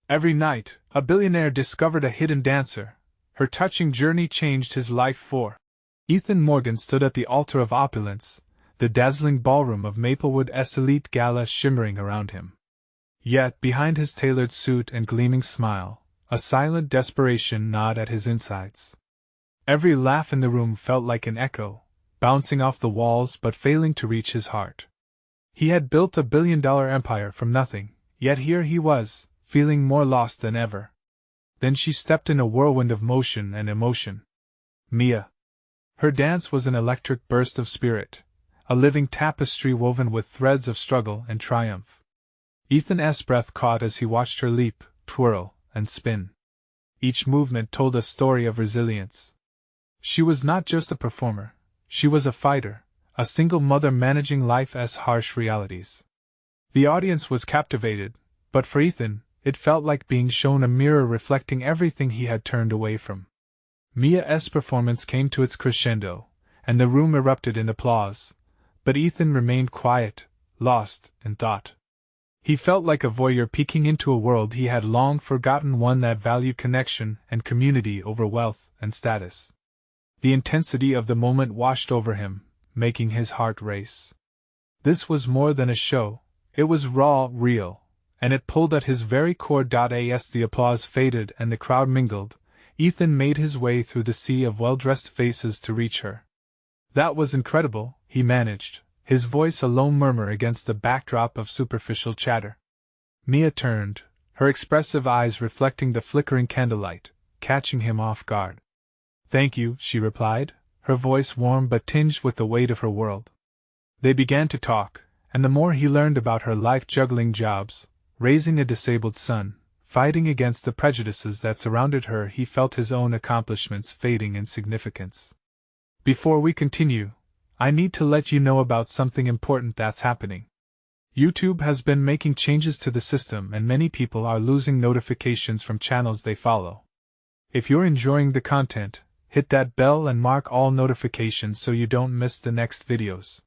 Every night, a billionaire discovered a hidden dancer. Her touching journey changed his life for. Ethan Morgan stood at the altar of opulence, the dazzling ballroom of Maplewood's elite gala shimmering around him. Yet, behind his tailored suit and gleaming smile, a silent desperation gnawed at his insides. Every laugh in the room felt like an echo, bouncing off the walls but failing to reach his heart. He had built a billion-dollar empire from nothing, yet here he was, feeling more lost than ever. Then she stepped in a whirlwind of motion and emotion. Mia. Her dance was an electric burst of spirit, a living tapestry woven with threads of struggle and triumph. Ethan's breath caught as he watched her leap, twirl, and spin. Each movement told a story of resilience. She was not just a performer, she was a fighter, a single mother managing life's harsh realities. The audience was captivated, but for Ethan, it felt like being shown a mirror reflecting everything he had turned away from. Mia's performance came to its crescendo, and the room erupted in applause, but Ethan remained quiet, lost in thought. He felt like a voyeur peeking into a world he had long forgotten, one that valued connection and community over wealth and status. The intensity of the moment washed over him, making his heart race. This was more than a show, it was raw, real, and it pulled at his very core. As the applause faded and the crowd mingled, Ethan made his way through the sea of well-dressed faces to reach her. "That was incredible," he managed, his voice a low murmur against the backdrop of superficial chatter. Mia turned, her expressive eyes reflecting the flickering candlelight, catching him off guard. "Thank you," she replied, her voice warm but tinged with the weight of her world. They began to talk, and the more he learned about her life, juggling jobs, raising a disabled son, fighting against the prejudices that surrounded her, he felt his own accomplishments fading in significance. "Before we continue, I need to let you know about something important that's happening. YouTube has been making changes to the system and many people are losing notifications from channels they follow. If you're enjoying the content, hit that bell and mark all notifications so you don't miss the next videos.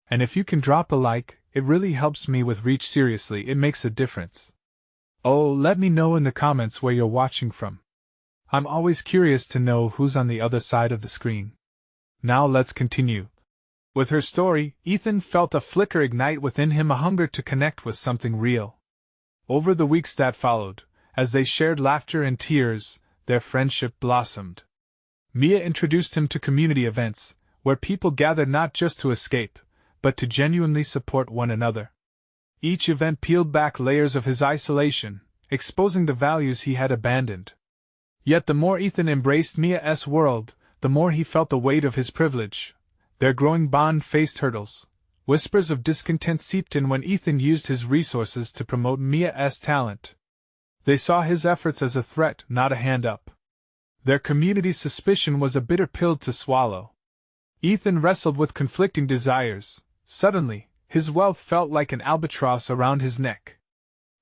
And if you can drop a like, it really helps me with reach. Seriously, it makes a difference. Oh, let me know in the comments where you're watching from. I'm always curious to know who's on the other side of the screen. Now let's continue." With her story, Ethan felt a flicker ignite within him, a hunger to connect with something real. Over the weeks that followed, as they shared laughter and tears, their friendship blossomed. Mia introduced him to community events, where people gathered not just to escape, but to genuinely support one another. Each event peeled back layers of his isolation, exposing the values he had abandoned. Yet the more Ethan embraced Mia's world, the more he felt the weight of his privilege. Their growing bond faced hurdles. Whispers of discontent seeped in when Ethan used his resources to promote Mia's talent. They saw his efforts as a threat, not a hand up. Their community's suspicion was a bitter pill to swallow. Ethan wrestled with conflicting desires. Suddenly, his wealth felt like an albatross around his neck.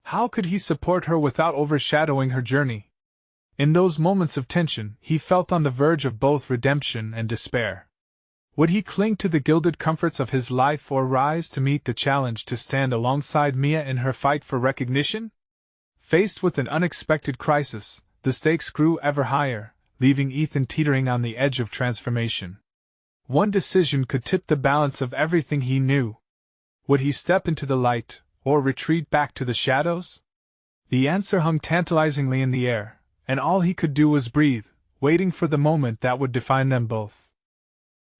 How could he support her without overshadowing her journey? In those moments of tension, he felt on the verge of both redemption and despair. Would he cling to the gilded comforts of his life or rise to meet the challenge to stand alongside Mia in her fight for recognition? Faced with an unexpected crisis, the stakes grew ever higher, leaving Ethan teetering on the edge of transformation. One decision could tip the balance of everything he knew. Would he step into the light, or retreat back to the shadows? The answer hung tantalizingly in the air, and all he could do was breathe, waiting for the moment that would define them both.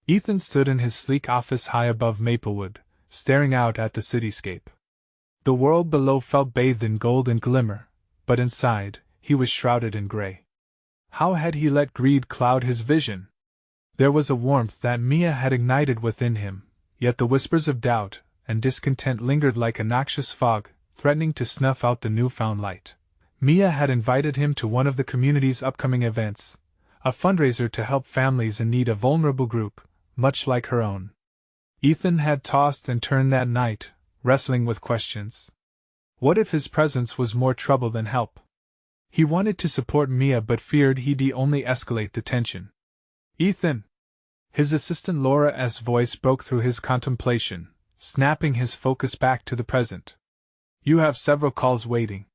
Ethan stood in his sleek office high above Maplewood, staring out at the cityscape. The world below felt bathed in gold and glimmer, but inside, he was shrouded in gray. How had he let greed cloud his vision? There was a warmth that Mia had ignited within him, yet the whispers of doubt and discontent lingered like a noxious fog, threatening to snuff out the newfound light. Mia had invited him to one of the community's upcoming events, a fundraiser to help families in need, a vulnerable group, much like her own. Ethan had tossed and turned that night, wrestling with questions. What if his presence was more trouble than help? He wanted to support Mia but feared he'd only escalate the tension. "Ethan!" His assistant Laura's voice broke through his contemplation, snapping his focus back to the present. "You have several calls waiting.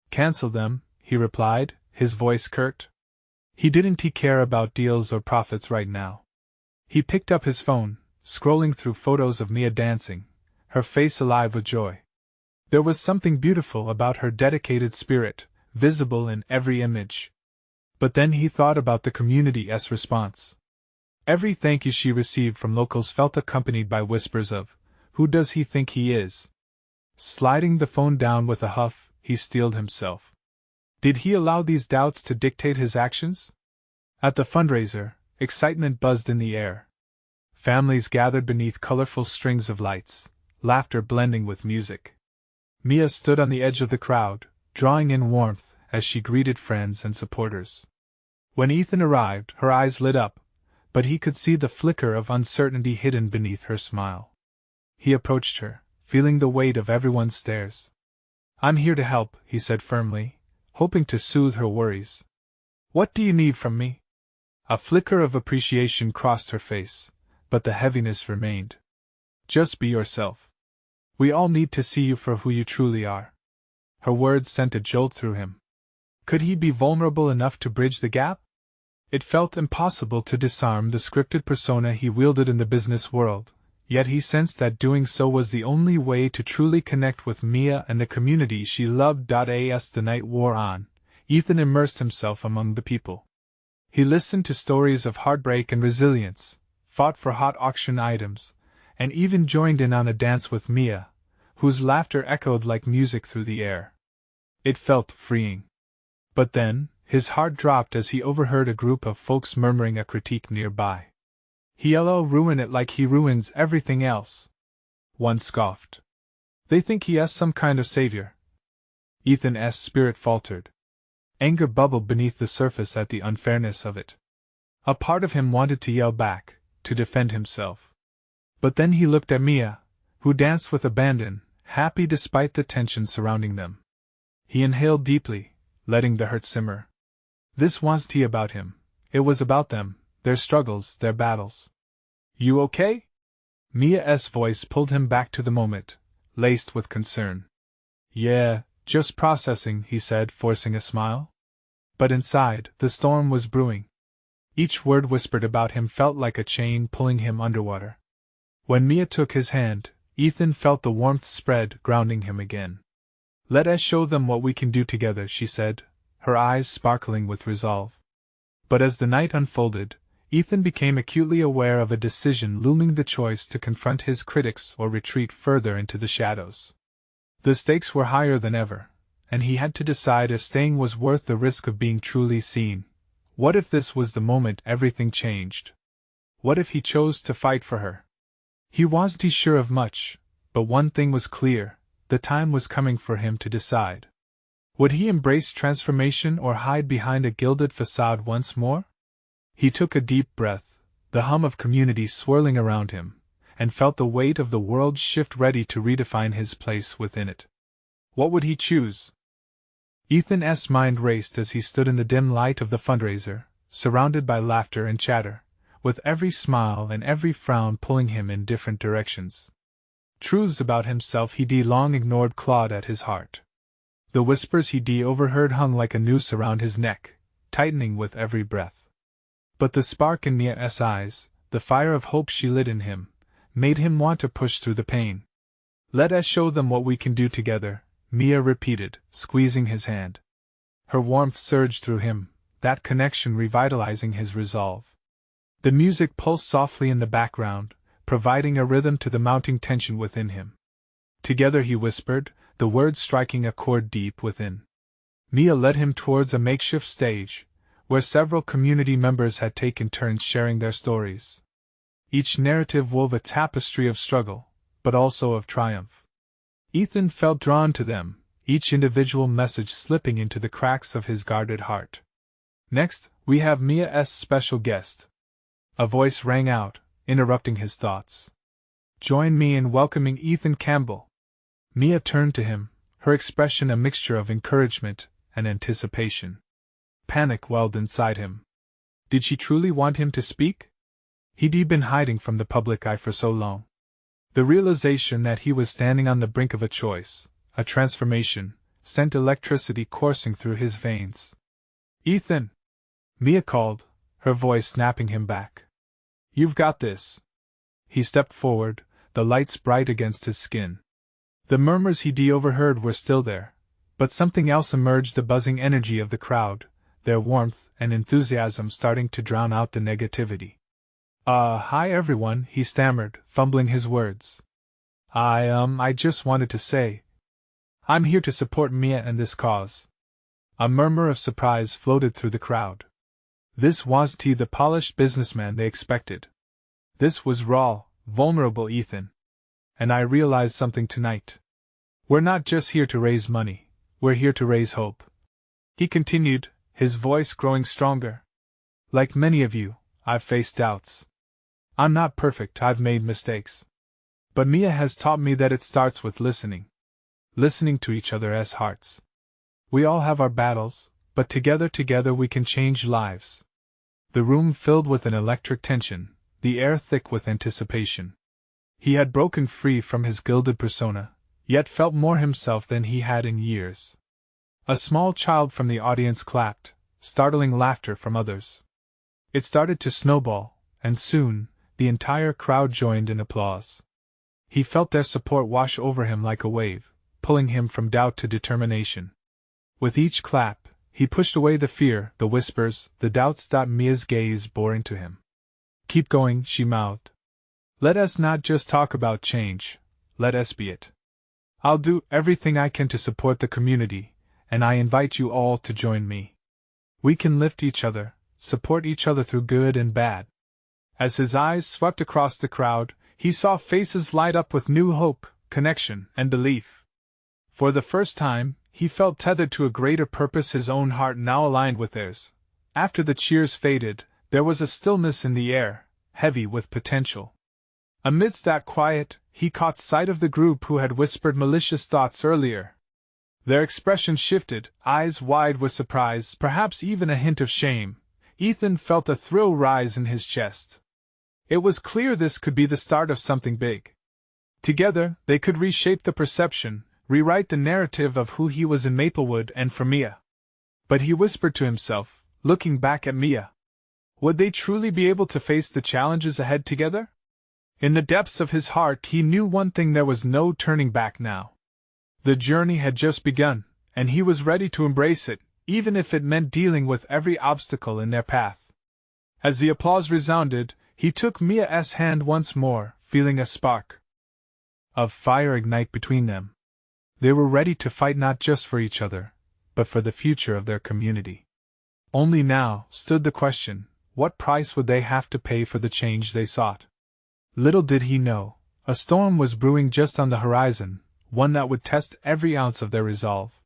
Cancel them, he replied, his voice curt. He didn't care about deals or profits right now. He picked up his phone, scrolling through photos of Mia dancing, her face alive with joy. There was something beautiful about her dedicated spirit, visible in every image. But then he thought about the community's response. Every thank you she received from locals felt accompanied by whispers of, "Who does he think he is?" Sliding the phone down with a huff, he steeled himself. Did he allow these doubts to dictate his actions? At the fundraiser, excitement buzzed in the air. Families gathered beneath colorful strings of lights, laughter blending with music. Mia stood on the edge of the crowd, drawing in warmth as she greeted friends and supporters. When Ethan arrived, her eyes lit up, but he could see the flicker of uncertainty hidden beneath her smile. He approached her, feeling the weight of everyone's stares. "I'm here to help," he said firmly, hoping to soothe her worries. "What do you need from me?" A flicker of appreciation crossed her face, but the heaviness remained. "Just be yourself. We all need to see you for who you truly are." Her words sent a jolt through him. Could he be vulnerable enough to bridge the gap? It felt impossible to disarm the scripted persona he wielded in the business world, yet he sensed that doing so was the only way to truly connect with Mia and the community she loved. As the night wore on, Ethan immersed himself among the people. He listened to stories of heartbreak and resilience, fought for hot auction items, and even joined in on a dance with Mia, whose laughter echoed like music through the air. It felt freeing. But then, his heart dropped as he overheard a group of folks murmuring a critique nearby. "He'll ruin it like he ruins everything else," one scoffed. "They think he is some kind of savior." Ethan's spirit faltered. Anger bubbled beneath the surface at the unfairness of it. A part of him wanted to yell back, to defend himself. But then he looked at Mia, who danced with abandon, happy despite the tension surrounding them. He inhaled deeply, letting the hurt simmer. This wasn't about him. It was about them, their struggles, their battles. "You okay?" Mia's voice pulled him back to the moment, laced with concern. "Yeah, just processing," he said, forcing a smile. But inside, the storm was brewing. Each word whispered about him felt like a chain pulling him underwater. When Mia took his hand, Ethan felt the warmth spread, grounding him again. "Let us show them what we can do together," she said, her eyes sparkling with resolve. But as the night unfolded, Ethan became acutely aware of a decision looming: the choice to confront his critics or retreat further into the shadows. The stakes were higher than ever, and he had to decide if staying was worth the risk of being truly seen. What if this was the moment everything changed? What if he chose to fight for her? He wasn't sure of much, but one thing was clear: the time was coming for him to decide. Would he embrace transformation or hide behind a gilded facade once more? He took a deep breath, the hum of community swirling around him, and felt the weight of the world shift, ready to redefine his place within it. What would he choose? Ethan's mind raced as he stood in the dim light of the fundraiser, surrounded by laughter and chatter, with every smile and every frown pulling him in different directions. Truths about himself he'd long ignored clawed at his heart. The whispers he'd overheard hung like a noose around his neck, tightening with every breath. But the spark in Mia's eyes, the fire of hope she lit in him, made him want to push through the pain. "Let us show them what we can do together," Mia repeated, squeezing his hand. Her warmth surged through him, that connection revitalizing his resolve. The music pulsed softly in the background, providing a rhythm to the mounting tension within him. "Together," he whispered, the words striking a chord deep within. Mia led him towards a makeshift stage, where several community members had taken turns sharing their stories. Each narrative wove a tapestry of struggle, but also of triumph. Ethan felt drawn to them, each individual message slipping into the cracks of his guarded heart. "Next, we have Mia's special guest." A voice rang out, interrupting his thoughts. "Join me in welcoming Ethan Campbell." Mia turned to him, her expression a mixture of encouragement and anticipation. Panic welled inside him. Did she truly want him to speak? He'd been hiding from the public eye for so long. The realization that he was standing on the brink of a choice, a transformation, sent electricity coursing through his veins. "Ethan!" Mia called, her voice snapping him back. "You've got this." He stepped forward, the lights bright against his skin. The murmurs he'd overheard were still there, but something else emerged, the buzzing energy of the crowd, their warmth and enthusiasm starting to drown out the negativity. Hi everyone," he stammered, fumbling his words. I just wanted to say, I'm here to support Mia and this cause." A murmur of surprise floated through the crowd. This wasn't the polished businessman they expected. This was raw, vulnerable Ethan. "And I realized something tonight. We're not just here to raise money, we're here to raise hope," he continued, his voice growing stronger. "Like many of you, I've faced doubts. I'm not perfect, I've made mistakes. But Mia has taught me that it starts with listening. Listening to each other as hearts. We all have our battles, but together we can change lives." The room filled with an electric tension, the air thick with anticipation. He had broken free from his gilded persona, yet felt more himself than he had in years. A small child from the audience clapped, startling laughter from others. It started to snowball, and soon, the entire crowd joined in applause. He felt their support wash over him like a wave, pulling him from doubt to determination. With each clap, he pushed away the fear, the whispers, the doubts that Mia's gaze bore into him. "Keep going," she mouthed. "Let us not just talk about change, let us be it. I'll do everything I can to support the community, and I invite you all to join me. We can lift each other, support each other through good and bad." As his eyes swept across the crowd, he saw faces light up with new hope, connection, and belief. For the first time, he felt tethered to a greater purpose, his own heart now aligned with theirs. After the cheers faded, there was a stillness in the air, heavy with potential. Amidst that quiet, he caught sight of the group who had whispered malicious thoughts earlier. Their expression shifted, eyes wide with surprise, perhaps even a hint of shame. Ethan felt a thrill rise in his chest. It was clear this could be the start of something big. Together, they could reshape the perception, rewrite the narrative of who he was in Maplewood and for Mia. But he whispered to himself, looking back at Mia. Would they truly be able to face the challenges ahead together? In the depths of his heart he knew one thing: there was no turning back now. The journey had just begun, and he was ready to embrace it, even if it meant dealing with every obstacle in their path. As the applause resounded, he took Mia's hand once more, feeling a spark of fire ignite between them. They were ready to fight not just for each other, but for the future of their community. Only now stood the question, what price would they have to pay for the change they sought? Little did he know, a storm was brewing just on the horizon, one that would test every ounce of their resolve.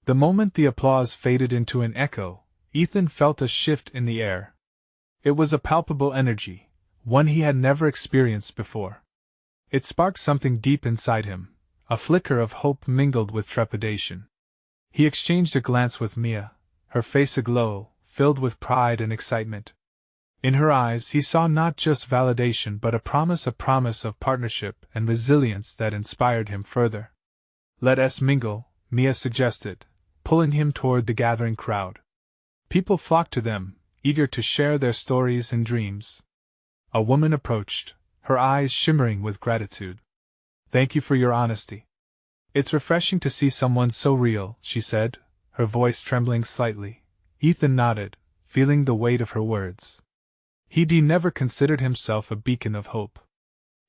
The moment the applause faded into an echo, Ethan felt a shift in the air. It was a palpable energy, one he had never experienced before. It sparked something deep inside him, a flicker of hope mingled with trepidation. He exchanged a glance with Mia, her face aglow, filled with pride and excitement. In her eyes he saw not just validation but a promise of partnership and resilience that inspired him further. "Let us mingle," Mia suggested, pulling him toward the gathering crowd. People flocked to them, eager to share their stories and dreams. A woman approached, her eyes shimmering with gratitude. "Thank you for your honesty. It's refreshing to see someone so real," she said, her voice trembling slightly. Ethan nodded, feeling the weight of her words. He'd never considered himself a beacon of hope.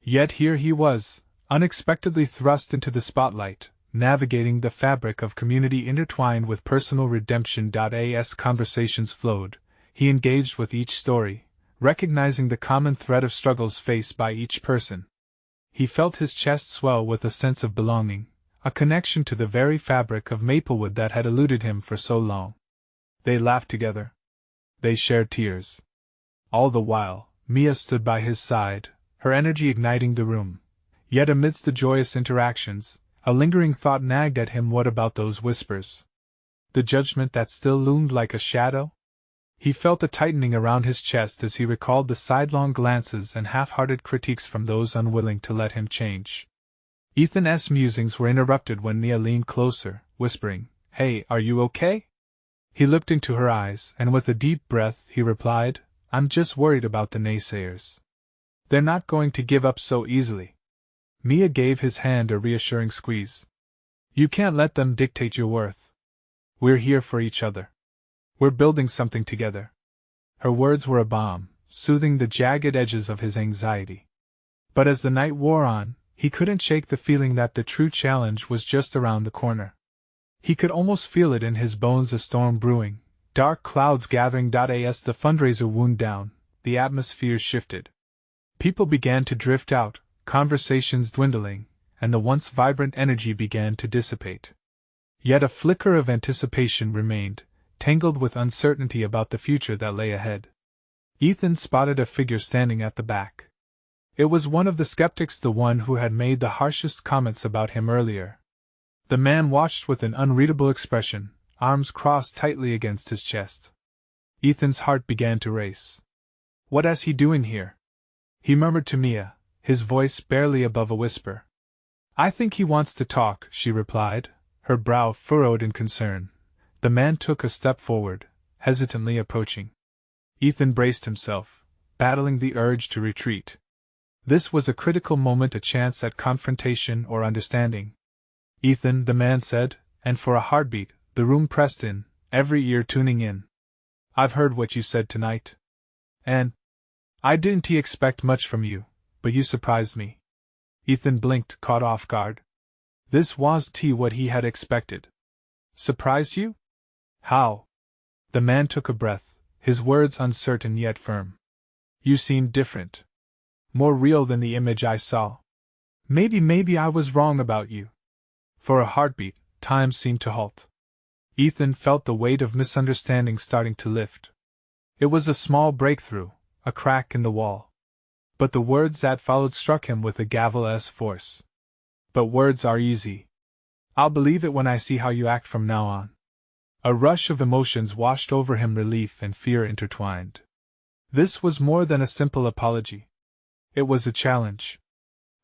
Yet here he was, unexpectedly thrust into the spotlight, navigating the fabric of community intertwined with personal redemption. As conversations flowed, he engaged with each story, recognizing the common thread of struggles faced by each person. He felt his chest swell with a sense of belonging, a connection to the very fabric of Maplewood that had eluded him for so long. They laughed together. They shared tears. All the while, Mia stood by his side, her energy igniting the room. Yet amidst the joyous interactions, a lingering thought nagged at him: what about those whispers? The judgment that still loomed like a shadow? He felt a tightening around his chest as he recalled the sidelong glances and half-hearted critiques from those unwilling to let him change. Ethan's musings were interrupted when Mia leaned closer, whispering, "Hey, are you okay?" He looked into her eyes, and with a deep breath, he replied, "I'm just worried about the naysayers. They're not going to give up so easily." Mia gave his hand a reassuring squeeze. "You can't let them dictate your worth. We're here for each other. We're building something together." Her words were a balm, soothing the jagged edges of his anxiety. But as the night wore on, he couldn't shake the feeling that the true challenge was just around the corner. He could almost feel it in his bones, a storm brewing, dark clouds gathering. As the fundraiser wound down, the atmosphere shifted. People began to drift out, conversations dwindling, and the once vibrant energy began to dissipate. Yet a flicker of anticipation remained, tangled with uncertainty about the future that lay ahead. Ethan spotted a figure standing at the back. It was one of the skeptics, the one who had made the harshest comments about him earlier. The man watched with an unreadable expression, arms crossed tightly against his chest. Ethan's heart began to race. "What is he doing here?" he murmured to Mia, his voice barely above a whisper. "I think he wants to talk," she replied, her brow furrowed in concern. The man took a step forward, hesitantly approaching. Ethan braced himself, battling the urge to retreat. This was a critical moment, a chance at confrontation or understanding. "Ethan," the man said, and for a heartbeat, the room pressed in, every ear tuning in. "I've heard what you said tonight. And I didn't expect much from you, but you surprised me." Ethan blinked, caught off guard. This wasn't what he had expected. "Surprised you? How?" The man took a breath, his words uncertain yet firm. "You seemed different. More real than the image I saw. Maybe I was wrong about you." For a heartbeat, time seemed to halt. Ethan felt the weight of misunderstanding starting to lift. It was a small breakthrough, a crack in the wall. But the words that followed struck him with a gavel's force. "But words are easy. I'll believe it when I see how you act from now on." A rush of emotions washed over him, relief and fear intertwined. This was more than a simple apology. It was a challenge.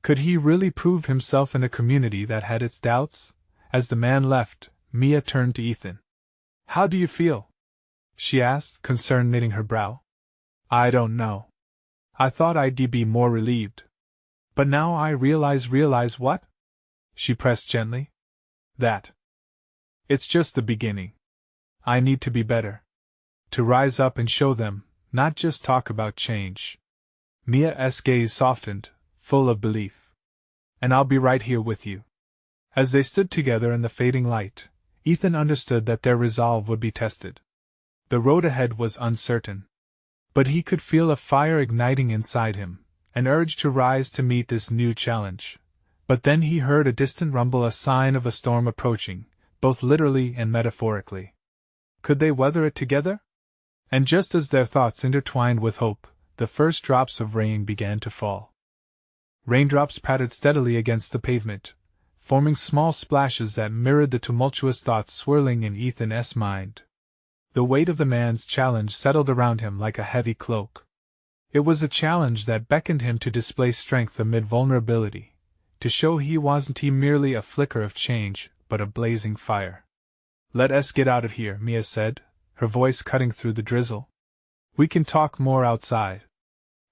Could he really prove himself in a community that had its doubts? As the man left, Mia turned to Ethan. "How do you feel?" she asked, concern knitting her brow. "I don't know. I thought I'd be more relieved. But now I realize what?" She pressed gently. "That it's just the beginning. I need to be better. To rise up and show them, not just talk about change." Mia's gaze softened, full of belief. "And I'll be right here with you." As they stood together in the fading light, Ethan understood that their resolve would be tested. The road ahead was uncertain. But he could feel a fire igniting inside him, an urge to rise to meet this new challenge. But then he heard a distant rumble, a sign of a storm approaching, both literally and metaphorically. Could they weather it together? And just as their thoughts intertwined with hope, the first drops of rain began to fall. Raindrops pattered steadily against the pavement, forming small splashes that mirrored the tumultuous thoughts swirling in Ethan's mind. The weight of the man's challenge settled around him like a heavy cloak. It was a challenge that beckoned him to display strength amid vulnerability, to show he wasn't merely a flicker of change, but a blazing fire. "Let us get out of here," Mia said, her voice cutting through the drizzle. "We can talk more outside."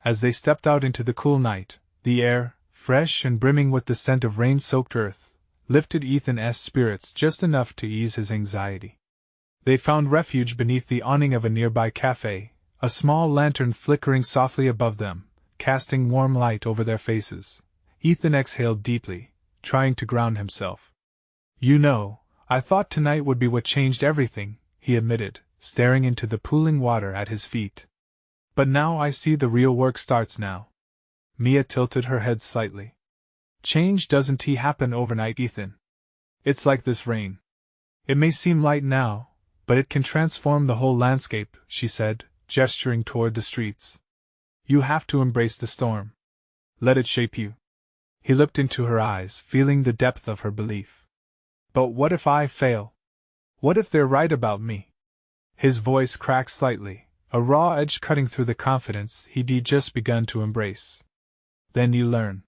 As they stepped out into the cool night, the air, fresh and brimming with the scent of rain-soaked earth, lifted Ethan's spirits just enough to ease his anxiety. They found refuge beneath the awning of a nearby cafe, a small lantern flickering softly above them, casting warm light over their faces. Ethan exhaled deeply, trying to ground himself. "You know, I thought tonight would be what changed everything," he admitted, staring into the pooling water at his feet. "But now I see the real work starts now." Mia tilted her head slightly. "Change doesn't happen overnight, Ethan. It's like this rain. It may seem light now, but it can transform the whole landscape," she said, gesturing toward the streets. "You have to embrace the storm. Let it shape you." He looked into her eyes, feeling the depth of her belief. "But what if I fail? What if they're right about me?" His voice cracked slightly, a raw edge cutting through the confidence he'd just begun to embrace. "Then you learn.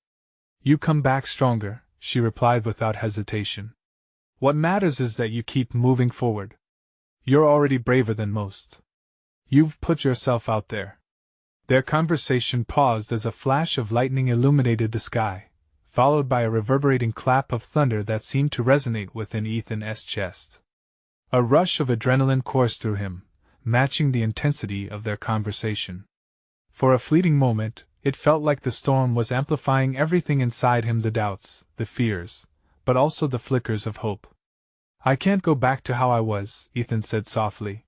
You come back stronger," she replied without hesitation. What matters is that you keep moving forward. You're already braver than most. You've put yourself out there. Their conversation paused as a flash of lightning illuminated the sky, followed by a reverberating clap of thunder that seemed to resonate within Ethan's chest. A rush of adrenaline coursed through him, matching the intensity of their conversation. For a fleeting moment, it felt like the storm was amplifying everything inside him, the doubts, the fears, but also the flickers of hope. I can't go back to how I was, Ethan said softly.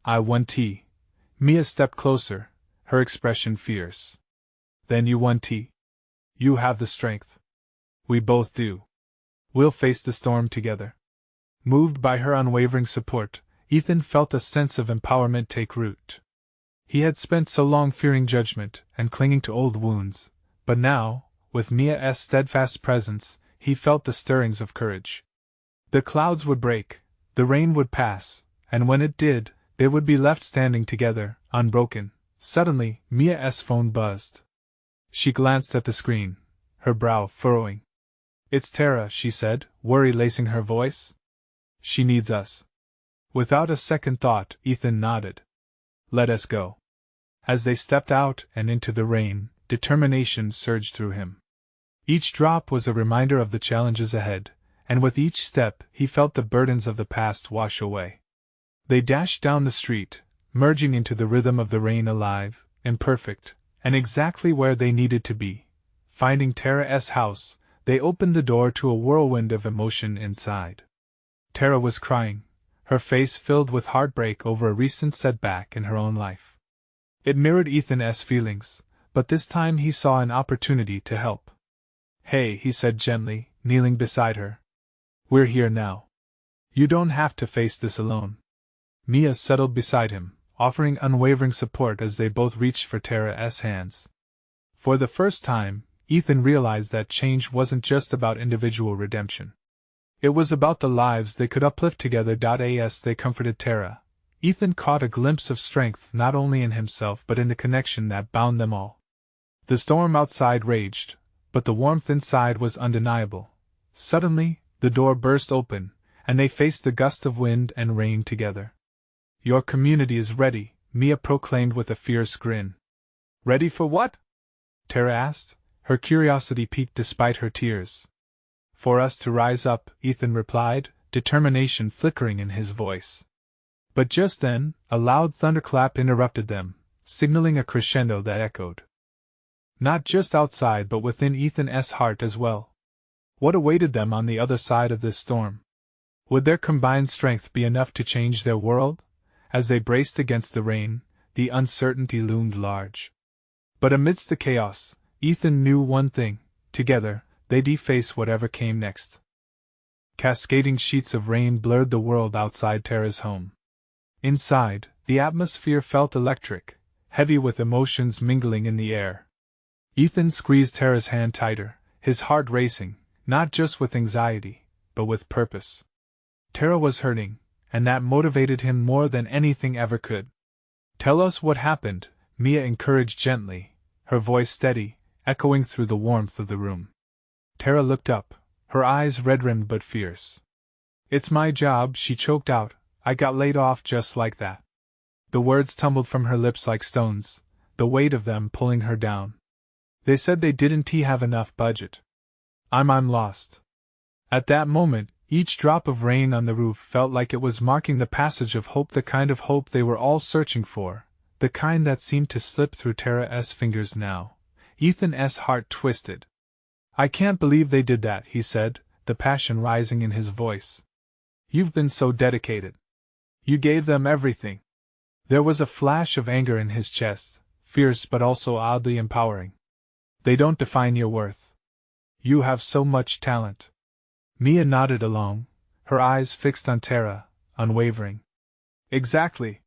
I want. Mia stepped closer, her expression fierce. Then you want. You have the strength. We both do. We'll face the storm together. Moved by her unwavering support, Ethan felt a sense of empowerment take root. He had spent so long fearing judgment and clinging to old wounds, but now, with Mia's steadfast presence, he felt the stirrings of courage. The clouds would break, the rain would pass, and when it did, they would be left standing together, unbroken. Suddenly, Mia's phone buzzed. She glanced at the screen, her brow furrowing. It's Tara, she said, worry lacing her voice. She needs us. Without a second thought, Ethan nodded. Let us go. As they stepped out and into the rain, determination surged through him. Each drop was a reminder of the challenges ahead, and with each step he felt the burdens of the past wash away. They dashed down the street, merging into the rhythm of the rain, alive, imperfect, and exactly where they needed to be. Finding Tara's house, they opened the door to a whirlwind of emotion inside. Tara was crying, her face filled with heartbreak over a recent setback in her own life. It mirrored Ethan's feelings, but this time he saw an opportunity to help. Hey, he said gently, kneeling beside her. We're here now. You don't have to face this alone. Mia settled beside him, offering unwavering support as they both reached for Tara's hands. For the first time, Ethan realized that change wasn't just about individual redemption. It was about the lives they could uplift together. As they comforted Tara, Ethan caught a glimpse of strength not only in himself but in the connection that bound them all. The storm outside raged, but the warmth inside was undeniable. Suddenly, the door burst open, and they faced the gust of wind and rain together. Your community is ready, Mia proclaimed with a fierce grin. Ready for what? Tara asked, her curiosity piqued despite her tears. For us to rise up, Ethan replied, determination flickering in his voice. But just then, a loud thunderclap interrupted them, signaling a crescendo that echoed. Not just outside but within Ethan's heart as well. What awaited them on the other side of this storm? Would their combined strength be enough to change their world? As they braced against the rain, the uncertainty loomed large. But amidst the chaos, Ethan knew one thing: together, they'd face whatever came next. Cascading sheets of rain blurred the world outside Tara's home. Inside, the atmosphere felt electric, heavy with emotions mingling in the air. Ethan squeezed Tara's hand tighter, his heart racing, not just with anxiety, but with purpose. Tara was hurting, and that motivated him more than anything ever could. Tell us what happened, Mia encouraged gently, her voice steady, echoing through the warmth of the room. Tara looked up, her eyes red-rimmed but fierce. It's my job, she choked out. I got laid off just like that. The words tumbled from her lips like stones, the weight of them pulling her down. They said they didn't have enough budget. I'm lost. At that moment, each drop of rain on the roof felt like it was marking the passage of hope, the kind of hope they were all searching for, the kind that seemed to slip through Tara's fingers now. Ethan's heart twisted. I can't believe they did that, he said, the passion rising in his voice. You've been so dedicated. You gave them everything. There was a flash of anger in his chest, fierce but also oddly empowering. They don't define your worth. You have so much talent. Mia nodded along, her eyes fixed on Tara, unwavering. Exactly.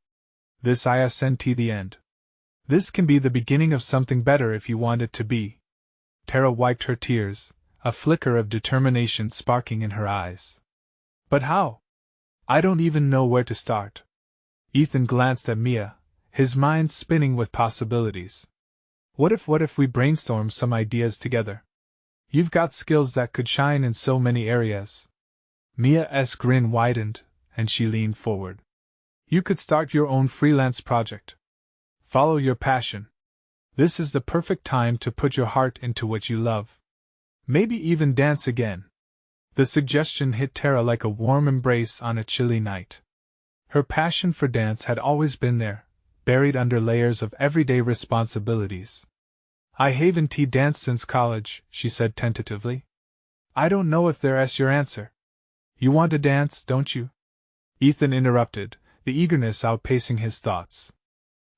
This isn't the end. This can be the beginning of something better if you want it to be. Tara wiped her tears, a flicker of determination sparking in her eyes. But how? I don't even know where to start. Ethan glanced at Mia, his mind spinning with possibilities. What if we brainstorm some ideas together? You've got skills that could shine in so many areas. Mia's grin widened, and she leaned forward. You could start your own freelance project. Follow your passion. This is the perfect time to put your heart into what you love. Maybe even dance again. The suggestion hit Tara like a warm embrace on a chilly night. Her passion for dance had always been there, buried under layers of everyday responsibilities. I haven't danced since college, she said tentatively. I don't know if there's your answer. You want to dance, don't you? Ethan interrupted, the eagerness outpacing his thoughts.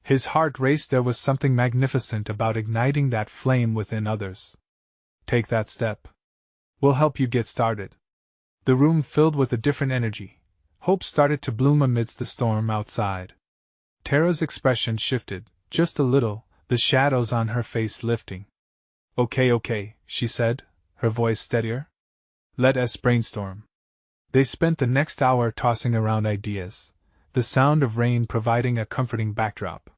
His heart raced. There was something magnificent about igniting that flame within others. Take that step. We'll help you get started. The room filled with a different energy. Hope started to bloom amidst the storm outside. Tara's expression shifted, just a little, the shadows on her face lifting. Okay, she said, her voice steadier. Let us brainstorm. They spent the next hour tossing around ideas, the sound of rain providing a comforting backdrop.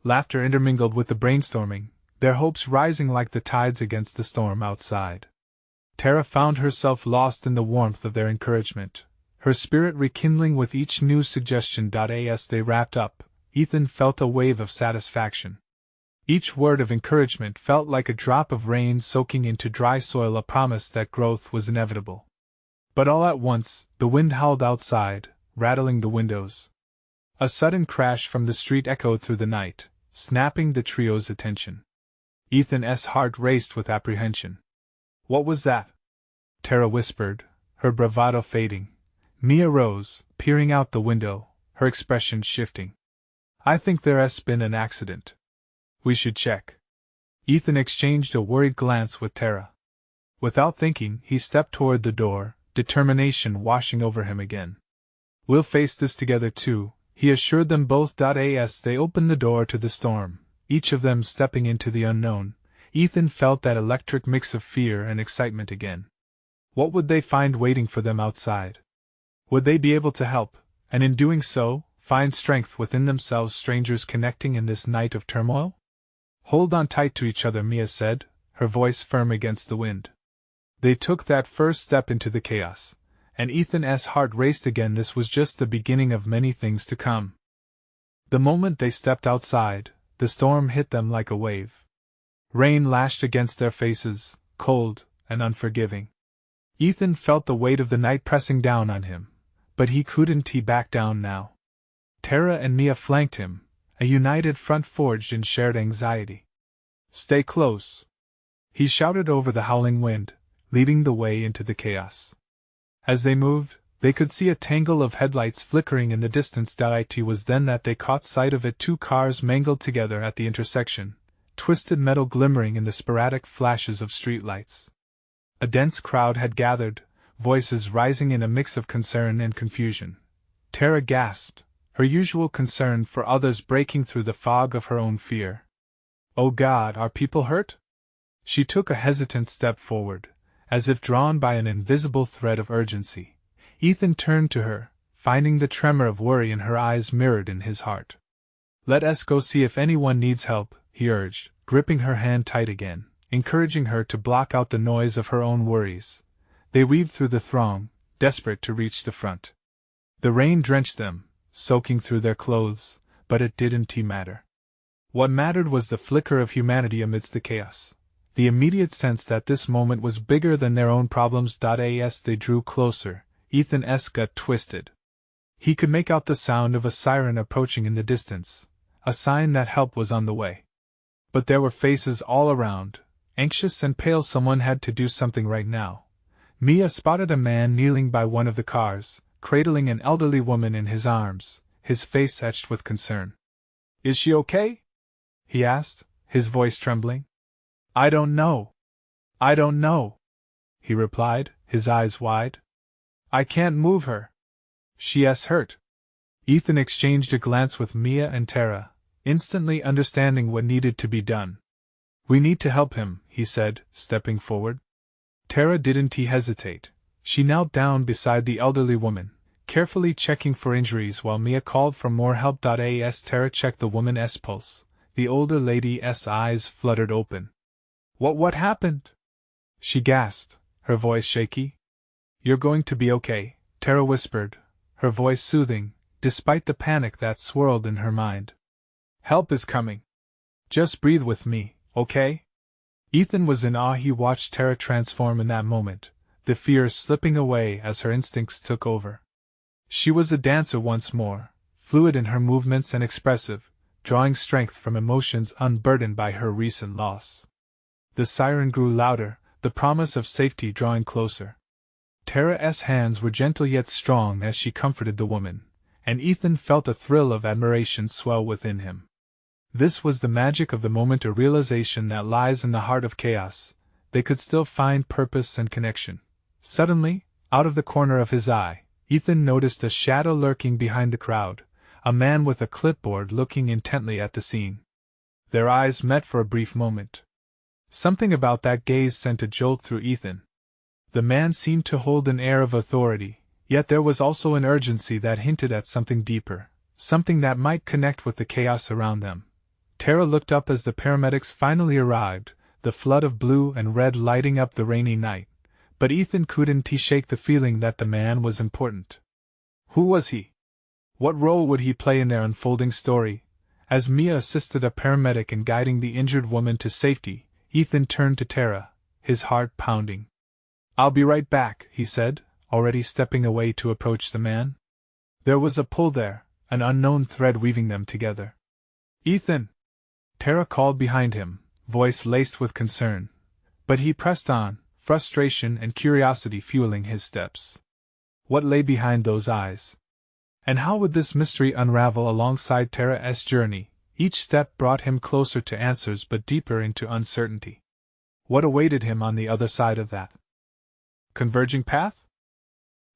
Laughter intermingled with the brainstorming, their hopes rising like the tides against the storm outside. Tara found herself lost in the warmth of their encouragement, her spirit rekindling with each new suggestion. As they wrapped up, Ethan felt a wave of satisfaction. Each word of encouragement felt like a drop of rain soaking into dry soil, a promise that growth was inevitable. But all at once, the wind howled outside, rattling the windows. A sudden crash from the street echoed through the night, snapping the trio's attention. Ethan's heart raced with apprehension. What was that? Tara whispered, her bravado fading. Mia rose, peering out the window, her expression shifting. I think there's been an accident. We should check. Ethan exchanged a worried glance with Tara. Without thinking, he stepped toward the door, determination washing over him again. We'll face this together too, he assured them both. As they opened the door to the storm, each of them stepping into the unknown, Ethan felt that electric mix of fear and excitement again. What would they find waiting for them outside? Would they be able to help, and in doing so, find strength within themselves, strangers connecting in this night of turmoil? Hold on tight to each other, Mia said, her voice firm against the wind. They took that first step into the chaos, and Ethan's heart raced again. This was just the beginning of many things to come. The moment they stepped outside, the storm hit them like a wave. Rain lashed against their faces, cold and unforgiving. Ethan felt the weight of the night pressing down on him, but he couldn't back down now. Tara and Mia flanked him, a united front forged in shared anxiety. Stay close, he shouted over the howling wind, leading the way into the chaos. As they moved, they could see a tangle of headlights flickering in the distance. It was then that they caught sight of it, two cars mangled together at the intersection, twisted metal glimmering in the sporadic flashes of streetlights. A dense crowd had gathered, voices rising in a mix of concern and confusion. Tara gasped, her usual concern for others breaking through the fog of her own fear. Oh God, are people hurt? She took a hesitant step forward, as if drawn by an invisible thread of urgency. Ethan turned to her, finding the tremor of worry in her eyes mirrored in his heart. Let us go see if anyone needs help, he urged, gripping her hand tight again, encouraging her to block out the noise of her own worries. They weaved through the throng, desperate to reach the front. The rain drenched them, soaking through their clothes, but it didn't matter. What mattered was the flicker of humanity amidst the chaos, the immediate sense that this moment was bigger than their own problems. As they drew closer, Ethan's gut twisted. He could make out the sound of a siren approaching in the distance, a sign that help was on the way. But there were faces all around, anxious and pale. Someone had to do something right now. Mia spotted a man kneeling by one of the cars, cradling an elderly woman in his arms, his face etched with concern. Is she okay? He asked, his voice trembling. I don't know, he replied, his eyes wide. I can't move her. She's hurt. Ethan exchanged a glance with Mia and Tara, instantly understanding what needed to be done. We need to help him, he said, stepping forward. Tara didn't hesitate. She knelt down beside the elderly woman, carefully checking for injuries while Mia called for more help. As Tara checked the woman's pulse, the older lady's eyes fluttered open. What happened? She gasped, her voice shaky. "You're going to be okay," Tara whispered, her voice soothing, despite the panic that swirled in her mind. "Help is coming. Just breathe with me, okay?" Ethan was in awe. He watched Tara transform in that moment, the fear slipping away as her instincts took over. She was a dancer once more, fluid in her movements and expressive, drawing strength from emotions unburdened by her recent loss. The siren grew louder, the promise of safety drawing closer. Tara's hands were gentle yet strong as she comforted the woman, and Ethan felt a thrill of admiration swell within him. This was the magic of the moment, a realization that lies in the heart of chaos. They could still find purpose and connection. Suddenly, out of the corner of his eye, Ethan noticed a shadow lurking behind the crowd, a man with a clipboard looking intently at the scene. Their eyes met for a brief moment. Something about that gaze sent a jolt through Ethan. The man seemed to hold an air of authority, yet there was also an urgency that hinted at something deeper, something that might connect with the chaos around them. Tara looked up as the paramedics finally arrived, the flood of blue and red lighting up the rainy night, but Ethan couldn't shake the feeling that the man was important. Who was he? What role would he play in their unfolding story? As Mia assisted a paramedic in guiding the injured woman to safety, Ethan turned to Tara, his heart pounding. "I'll be right back," he said, already stepping away to approach the man. There was a pull there, an unknown thread weaving them together. "Ethan!" Tara called behind him, voice laced with concern. But he pressed on, frustration and curiosity fueling his steps. What lay behind those eyes? And how would this mystery unravel alongside Tara's journey? Each step brought him closer to answers but deeper into uncertainty. What awaited him on the other side of that converging path?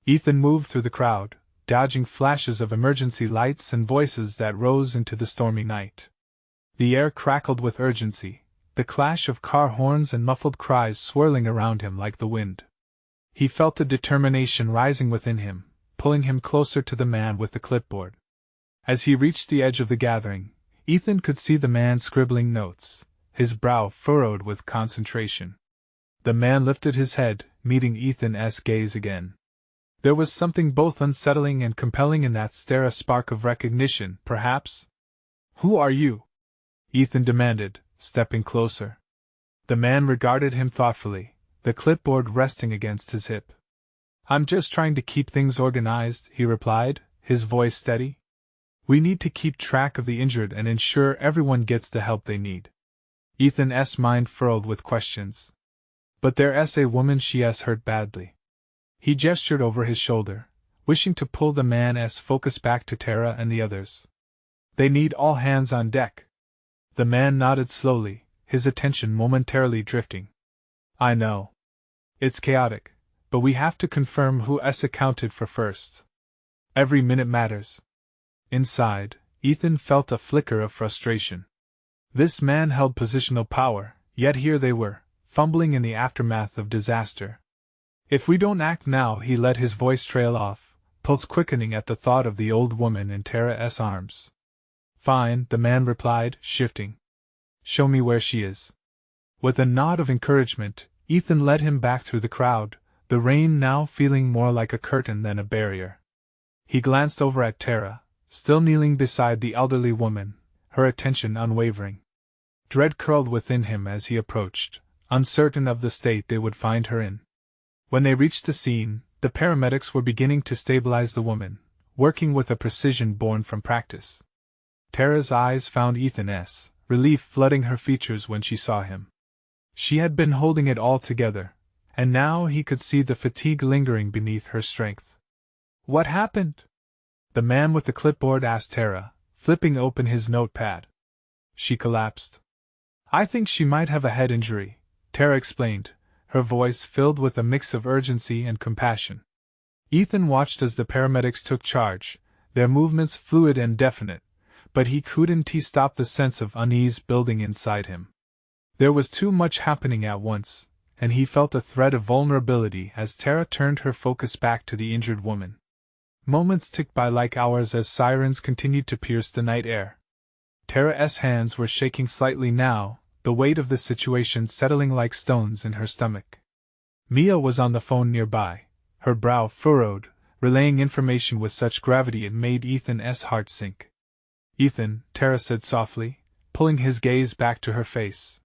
Ethan moved through the crowd, dodging flashes of emergency lights and voices that rose into the stormy night. The air crackled with urgency, the clash of car horns and muffled cries swirling around him like the wind. He felt the determination rising within him, pulling him closer to the man with the clipboard. As he reached the edge of the gathering, Ethan could see the man scribbling notes, his brow furrowed with concentration. The man lifted his head, meeting Ethan's gaze again. There was something both unsettling and compelling in that stare, a spark of recognition, perhaps. "Who are you?" Ethan demanded, stepping closer. The man regarded him thoughtfully, the clipboard resting against his hip. "I'm just trying to keep things organized," he replied, his voice steady. "We need to keep track of the injured and ensure everyone gets the help they need." Ethan's mind furrowed with questions. But there's a woman, she's hurt badly. He gestured over his shoulder, wishing to pull the man's focus back to Tara and the others. "They need all hands on deck." The man nodded slowly, his attention momentarily drifting. "I know. It's chaotic, but we have to confirm who's accounted for first. Every minute matters." Inside, Ethan felt a flicker of frustration. This man held positional power, yet here they were, fumbling in the aftermath of disaster. "If we don't act now," he let his voice trail off, pulse quickening at the thought of the old woman in Tara's arms. "Fine," the man replied, shifting. "Show me where she is." With a nod of encouragement, Ethan led him back through the crowd, the rain now feeling more like a curtain than a barrier. He glanced over at Tara, still kneeling beside the elderly woman, her attention unwavering. Dread curled within him as he approached, uncertain of the state they would find her in. When they reached the scene, the paramedics were beginning to stabilize the woman, working with a precision born from practice. Tara's eyes found Ethan's, relief flooding her features when she saw him. She had been holding it all together, and now he could see the fatigue lingering beneath her strength. "What happened?" the man with the clipboard asked Tara, flipping open his notepad. "She collapsed. I think she might have a head injury," Tara explained, her voice filled with a mix of urgency and compassion. Ethan watched as the paramedics took charge, their movements fluid and definite, but he couldn't stop the sense of unease building inside him. There was too much happening at once, and he felt a thread of vulnerability as Tara turned her focus back to the injured woman. Moments ticked by like hours as sirens continued to pierce the night air. Tara's hands were shaking slightly now, the weight of the situation settling like stones in her stomach. Mia was on the phone nearby, her brow furrowed, relaying information with such gravity it made Ethan's heart sink. "Ethan," Tara said softly, pulling his gaze back to her face.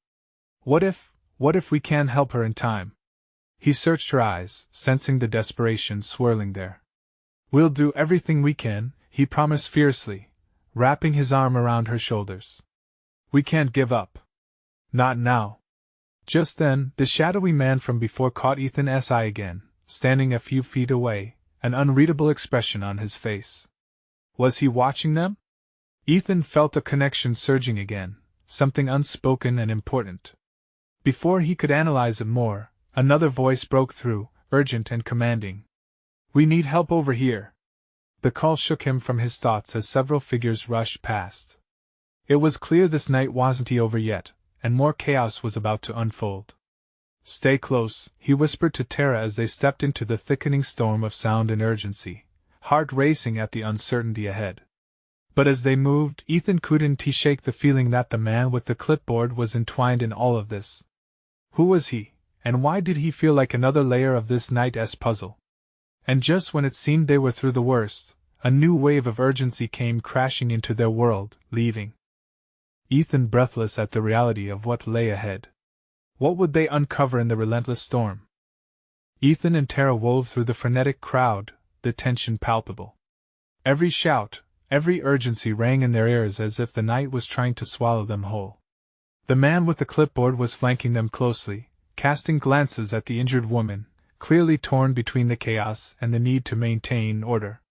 What if we can help her in time?" He searched her eyes, sensing the desperation swirling there. "We'll do everything we can," he promised fiercely, wrapping his arm around her shoulders. "We can't give up. Not now." Just then, the shadowy man from before caught Ethan's eye again, standing a few feet away, an unreadable expression on his face. Was he watching them? Ethan felt a connection surging again, something unspoken and important. Before he could analyze it more, another voice broke through, urgent and commanding. "We need help over here." The call shook him from his thoughts as several figures rushed past. It was clear this night wasn't over yet, and more chaos was about to unfold. "Stay close," he whispered to Tara as they stepped into the thickening storm of sound and urgency, heart racing at the uncertainty ahead. But as they moved, Ethan couldn't shake the feeling that the man with the clipboard was entwined in all of this. Who was he, and why did he feel like another layer of this night's puzzle? And just when it seemed they were through the worst, a new wave of urgency came crashing into their world, leaving Ethan breathless at the reality of what lay ahead. What would they uncover in the relentless storm? Ethan and Tara wove through the frenetic crowd, the tension palpable. Every shout, every urgency rang in their ears as if the night was trying to swallow them whole. The man with the clipboard was flanking them closely, casting glances at the injured woman, clearly torn between the chaos and the need to maintain order.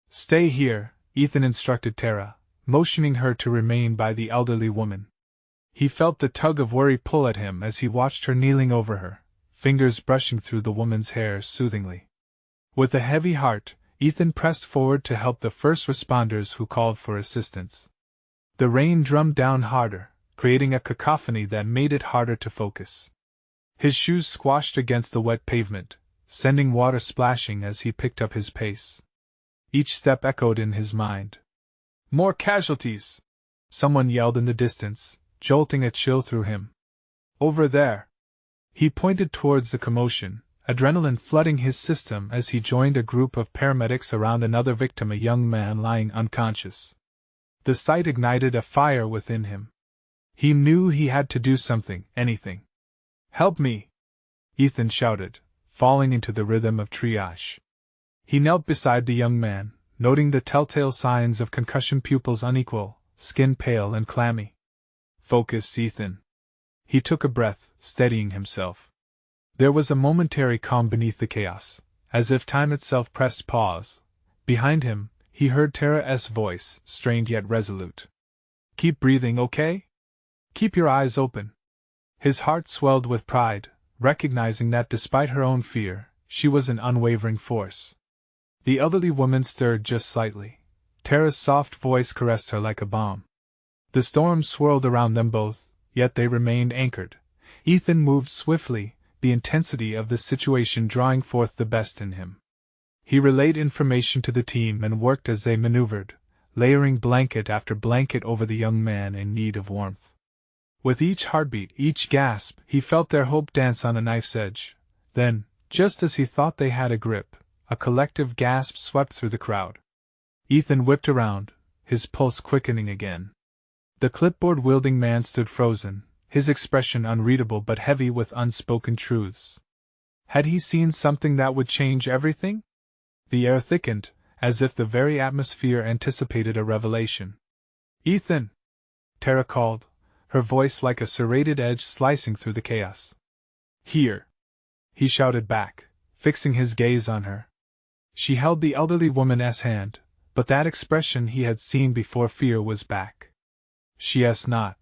"Stay here," Ethan instructed Tara, motioning her to remain by the elderly woman. He felt the tug of worry pull at him as he watched her kneeling over her, fingers brushing through the woman's hair soothingly. With a heavy heart, Ethan pressed forward to help the first responders who called for assistance. The rain drummed down harder, creating a cacophony that made it harder to focus. His shoes squashed against the wet pavement, sending water splashing as he picked up his pace. Each step echoed in his mind. "More casualties!" someone yelled in the distance, jolting a chill through him. "Over there!" He pointed towards the commotion, adrenaline flooding his system as he joined a group of paramedics around another victim, a young man lying unconscious. The sight ignited a fire within him. He knew he had to do something, anything. "Help me!" Ethan shouted, falling into the rhythm of triage. He knelt beside the young man, noting the telltale signs of concussion, pupils unequal, skin pale and clammy. "Focus, Ethan." He took a breath, steadying himself. There was a momentary calm beneath the chaos, as if time itself pressed pause. Behind him, he heard Tara's voice, strained yet resolute. "Keep breathing, okay? Keep your eyes open." His heart swelled with pride, recognizing that despite her own fear, she was an unwavering force. The elderly woman stirred just slightly. Tara's soft voice caressed her like a balm. The storm swirled around them both, yet they remained anchored. Ethan moved swiftly, the intensity of the situation drawing forth the best in him. He relayed information to the team and worked as they maneuvered, layering blanket after blanket over the young man in need of warmth. With each heartbeat, each gasp, he felt their hope dance on a knife's edge. Then, just as he thought they had a grip, a collective gasp swept through the crowd. Ethan whipped around, his pulse quickening again. The clipboard-wielding man stood frozen, his expression unreadable but heavy with unspoken truths. Had he seen something that would change everything? The air thickened, as if the very atmosphere anticipated a revelation. "Ethan!" Tara called, her voice like a serrated edge slicing through the chaos. "Here!" he shouted back, fixing his gaze on her. She held the elderly woman's hand, but that expression he had seen before, fear, was back. "She asked not."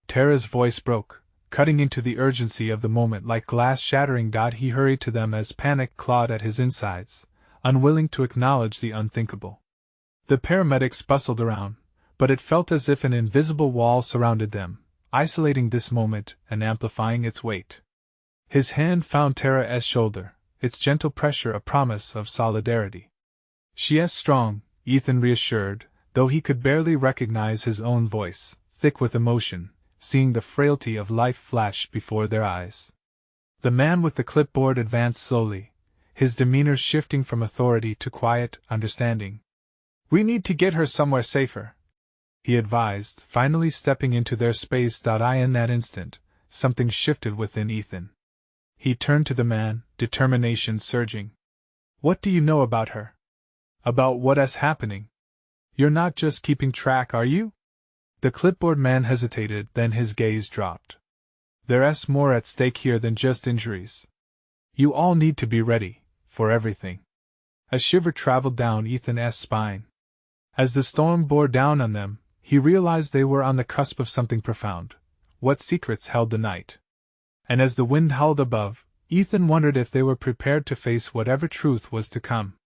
Tara's voice broke, cutting into the urgency of the moment like glass shattering. He hurried to them as panic clawed at his insides, unwilling to acknowledge the unthinkable. The paramedics bustled around, but it felt as if an invisible wall surrounded them, isolating this moment and amplifying its weight. His hand found Tara's shoulder, its gentle pressure a promise of solidarity. "She is strong," Ethan reassured, though he could barely recognize his own voice, thick with emotion, seeing the frailty of life flash before their eyes. The man with the clipboard advanced slowly, his demeanor shifting from authority to quiet understanding. "We need to get her somewhere safer," he advised, finally stepping into their space. In that instant, something shifted within Ethan. He turned to the man, determination surging. "What do you know about her? About what's happening? You're not just keeping track, are you?" The clipboard man hesitated, then his gaze dropped. "There's more at stake here than just injuries. You all need to be ready for everything." A shiver traveled down Ethan's spine. As the storm bore down on them, he realized they were on the cusp of something profound. What secrets held the night? And as the wind howled above, Ethan wondered if they were prepared to face whatever truth was to come.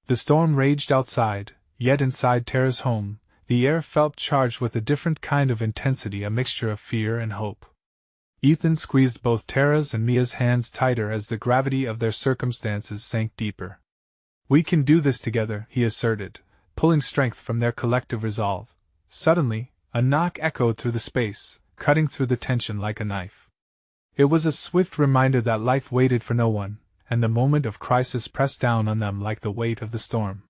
The storm raged outside, yet inside Tara's home, the air felt charged with a different kind of intensity, a mixture of fear and hope. Ethan squeezed both Tara's and Mia's hands tighter as the gravity of their circumstances sank deeper. "We can do this together," he asserted, pulling strength from their collective resolve. Suddenly, a knock echoed through the space, cutting through the tension like a knife. It was a swift reminder that life waited for no one, and the moment of crisis pressed down on them like the weight of the storm.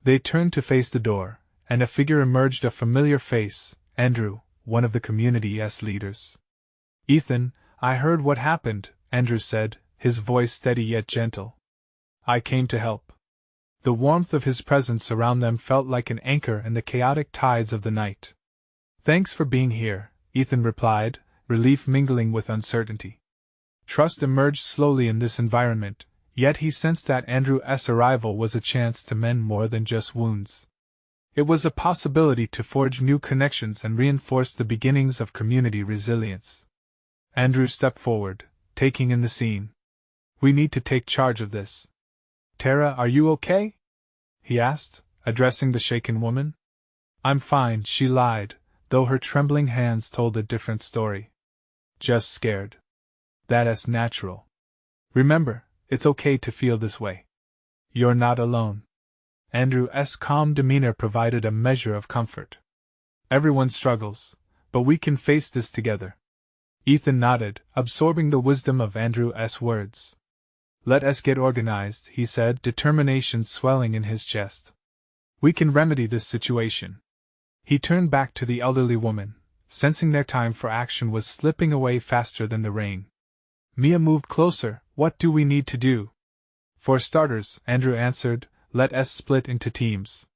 They turned to face the door, and a figure emerged, a familiar face, Andrew, one of the community's leaders. "Ethan, I heard what happened," Andrew said, his voice steady yet gentle. "I came to help." The warmth of his presence around them felt like an anchor in the chaotic tides of the night. "Thanks for being here," Ethan replied, relief mingling with uncertainty. Trust emerged slowly in this environment, yet he sensed that Andrew's arrival was a chance to mend more than just wounds. It was a possibility to forge new connections and reinforce the beginnings of community resilience. Andrew stepped forward, taking in the scene. "We need to take charge of this. Tara, are you okay?" he asked, addressing the shaken woman. "I'm fine," she lied, though her trembling hands told a different story. "Just scared. That's natural. Remember, it's okay to feel this way. You're not alone." Andrew's calm demeanor provided a measure of comfort. "Everyone struggles, but we can face this together." Ethan nodded, absorbing the wisdom of Andrew's words. "Let us get organized," he said, determination swelling in his chest. "We can remedy this situation." He turned back to the elderly woman, sensing their time for action was slipping away faster than the rain. Mia moved closer. "What do we need to do?" "For starters," Andrew answered, "let us split into teams.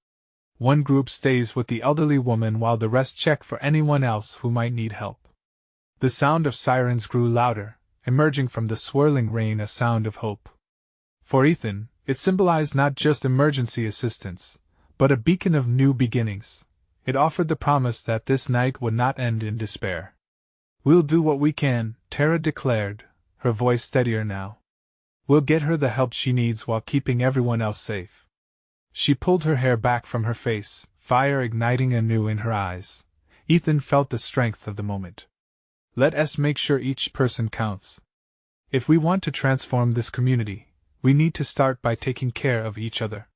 One group stays with the elderly woman while the rest check for anyone else who might need help." The sound of sirens grew louder, emerging from the swirling rain, a sound of hope. For Ethan, it symbolized not just emergency assistance, but a beacon of new beginnings. It offered the promise that this night would not end in despair. "We'll do what we can," Tara declared, her voice steadier now. "We'll get her the help she needs while keeping everyone else safe." She pulled her hair back from her face, fire igniting anew in her eyes. Ethan felt the strength of the moment. "Let us make sure each person counts. If we want to transform this community, we need to start by taking care of each other."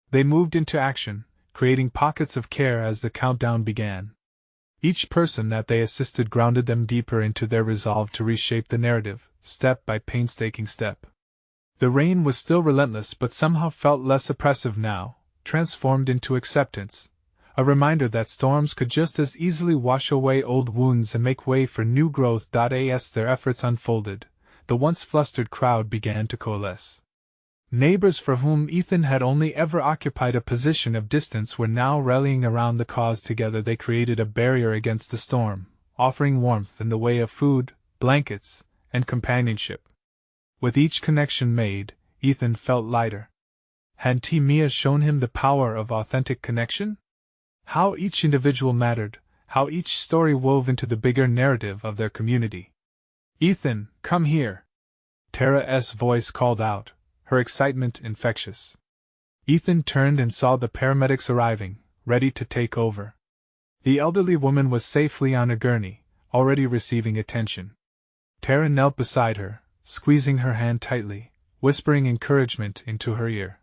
They moved into action, creating pockets of care as the countdown began. Each person that they assisted grounded them deeper into their resolve to reshape the narrative, step by painstaking step. The rain was still relentless but somehow felt less oppressive now, transformed into acceptance, a reminder that storms could just as easily wash away old wounds and make way for new growth. As their efforts unfolded, the once flustered crowd began to coalesce. Neighbors for whom Ethan had only ever occupied a position of distance were now rallying around the cause. Together they created a barrier against the storm, offering warmth in the way of food, blankets, and companionship. With each connection made, Ethan felt lighter. Had Mia shown him the power of authentic connection? How each individual mattered, how each story wove into the bigger narrative of their community. "Ethan, come here!" Tara's voice called out, her excitement infectious. Ethan turned and saw the paramedics arriving, ready to take over. The elderly woman was safely on a gurney, already receiving attention. Tara knelt beside her, squeezing her hand tightly, whispering encouragement into her ear.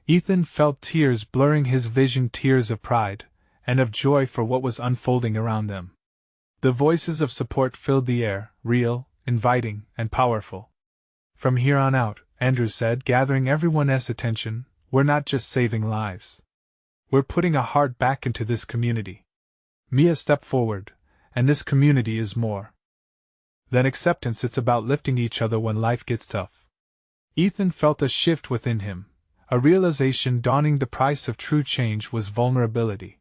Ethan felt tears blurring his vision, tears of pride, and of joy for what was unfolding around them. The voices of support filled the air, real, inviting, and powerful. From here on out, Andrew said, gathering everyone's attention. We're not just saving lives. We're putting a heart back into this community. Mia stepped forward, and this community is more than acceptance, it's about lifting each other when life gets tough. Ethan felt a shift within him, a realization dawning: the price of true change was vulnerability.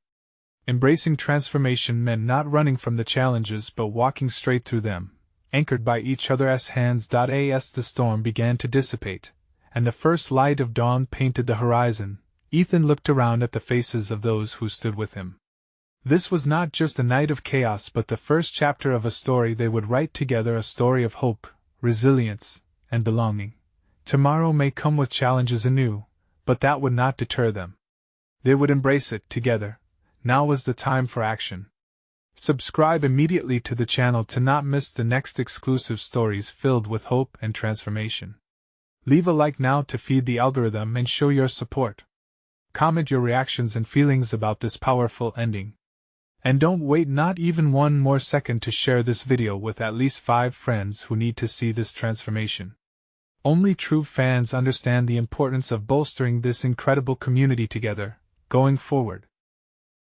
Embracing transformation meant not running from the challenges but walking straight through them, anchored by each other's hands. As the storm began to dissipate, and the first light of dawn painted the horizon, Ethan looked around at the faces of those who stood with him. This was not just a night of chaos but the first chapter of a story they would write together, a story of hope, resilience, and belonging. Tomorrow may come with challenges anew, but that would not deter them. They would embrace it together. Now was the time for action. Subscribe immediately to the channel to not miss the next exclusive stories filled with hope and transformation. Leave a like now to feed the algorithm and show your support. Comment your reactions and feelings about this powerful ending. And don't wait not even one more second to share this video with at least 5 friends who need to see this transformation. Only true fans understand the importance of bolstering this incredible community together, going forward.